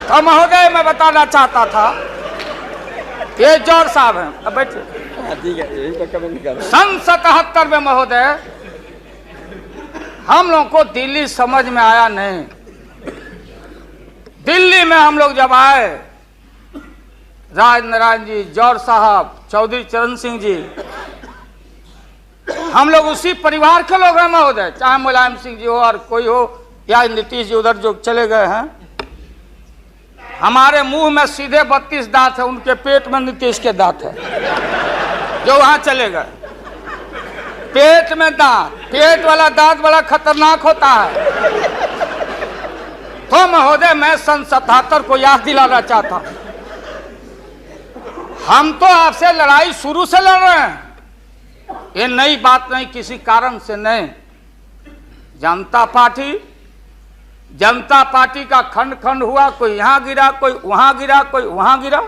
तो महोदय मैं बताना चाहता था, ये जौहर साहब हैं, अब बैठिए। ठीक है, यही तो कमेंट कर। सन 77 में महोदय हम लोग को दिल्ली समझ में आया नहीं। दिल्ली में हम लोग जब आए, राज नारायण जी, जौहर साहब, चौधरी चरण सिंह जी, हम लोग उसी परिवार के लोग हैं महोदय, चाहे मुलायम सिंह जी हो और कोई हो या नीतीश जी उधर जो चले गए हैं। हमारे मुंह में सीधे 32 दांत है, उनके पेट में नीतीश के दांत है जो वहां चले गए। पेट में दांत, पेट वाला दांत बड़ा खतरनाक होता है। तो महोदय मैं सन 77 को याद दिलाना चाहता हूं, हम तो आपसे लड़ाई शुरू से लड़ रहे हैं, ये नई बात नहीं, किसी कारण से नहीं। जनता पार्टी का खंड खंड हुआ, कोई यहां गिरा, कोई वहां गिरा, कोई वहां गिरा।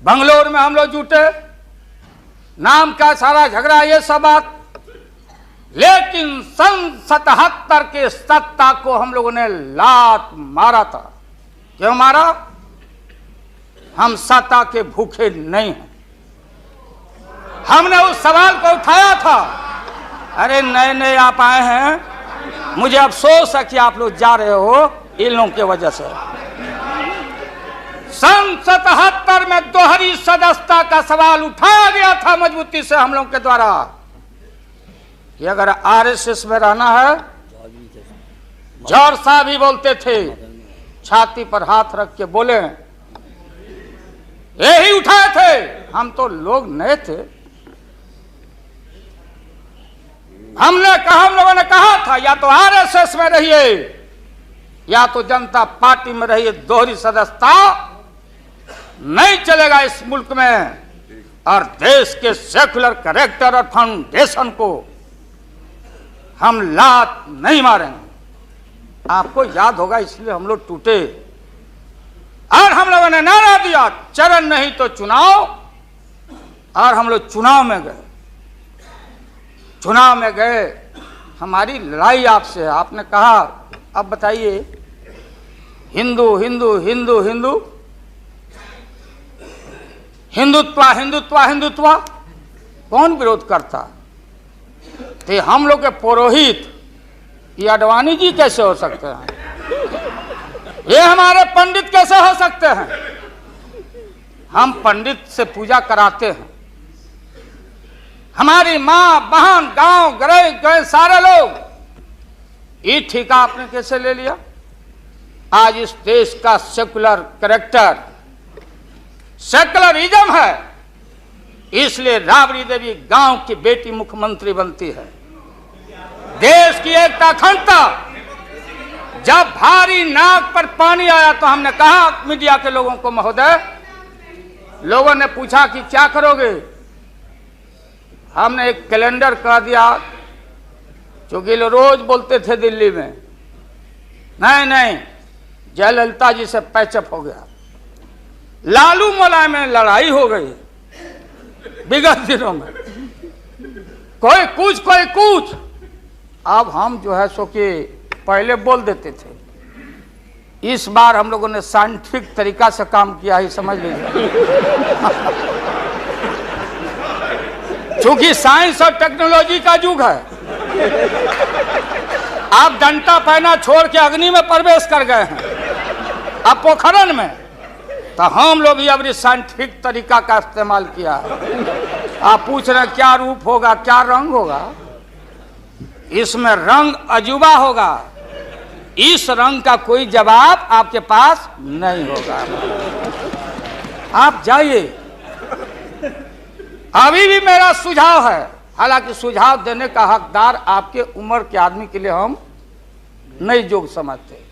बंगलोर में हम लोग जुटे, नाम का सारा झगड़ा, ये सब बात। लेकिन सन 77 के सत्ता को हम लोगों ने लात मारा था। क्यों मारा? हम सत्ता के भूखे नहीं हैं। हमने उस सवाल को उठाया था। अरे नए नए आप आए हैं, मुझे अफसोस है कि आप लोग जा रहे हो इन लोगों की वजह से। सन 77 में दोहरी सदस्यता का सवाल उठाया गया था मजबूती से हम लोगों के द्वारा कि अगर आरएसएस में रहना है, जौहर साहब ही बोलते थे, छाती पर हाथ रख के बोले, यही उठाए थे। हम तो लोग नए थे, हम लोगों ने कहा था या तो आरएसएस में रहिए या तो जनता पार्टी में रहिए, दोहरी सदस्यता नहीं चलेगा इस मुल्क में। और देश के सेकुलर कैरेक्टर और फाउंडेशन को हम लात नहीं मारेंगे। आपको याद होगा, इसलिए हम लोग टूटे और हम लोगों ने नारा दिया, चरण नहीं तो चुनाव। और हम लोग चुनाव में गए। हमारी लड़ाई आपसे, आपने कहा अब बताइए, हिंदू हिंदू हिंदू हिंदू हिंदुत्व हिंदुत्व हिंदुत्व कौन विरोध करता? तो हम लोग के पुरोहित ये अडवाणी जी कैसे हो सकते हैं? ये हमारे पंडित कैसे हो सकते हैं? हम पंडित से पूजा कराते हैं। हमारी माँ बहन गांव गए सारे लोग, ये ठेका आपने कैसे ले लिया? आज इस देश का सेकुलर कैरेक्टर, सेकुलरिज्म है, इसलिए राबड़ी देवी गांव की बेटी मुख्यमंत्री बनती है। देश की एकता अखंडता। जब भारी नाक पर पानी आया तो हमने कहा मीडिया के लोगों को, महोदय, लोगों ने पूछा कि क्या करोगे? हमने एक कैलेंडर कह दिया, क्योंकि लोग रोज बोलते थे दिल्ली में, नहीं जयललिता जी से पैचअप हो गया, लालू मुलायम में लड़ाई हो गई विगत दिनों में, कोई कुछ। अब हम जो है सो कि पहले बोल देते थे, इस बार हम लोगों ने साइंटिफिक तरीका से काम किया ही, समझ लीजिए। क्योंकि साइंस और टेक्नोलॉजी का युग है। आप डंडा पहना छोड़ के अग्नि में प्रवेश कर गए हैं, अब पोखरण में। तो हम लोग भी अब साइंटिफिक तरीका का इस्तेमाल किया। आप पूछ रहे हैं क्या रूप होगा, क्या रंग होगा? इसमें रंग अजूबा होगा, इस रंग का कोई जवाब आपके पास नहीं होगा। आप जाइए। अभी भी मेरा सुझाव है, हालांकि सुझाव देने का हकदार आपके उम्र के आदमी के लिए हम नहीं योग्य समझते।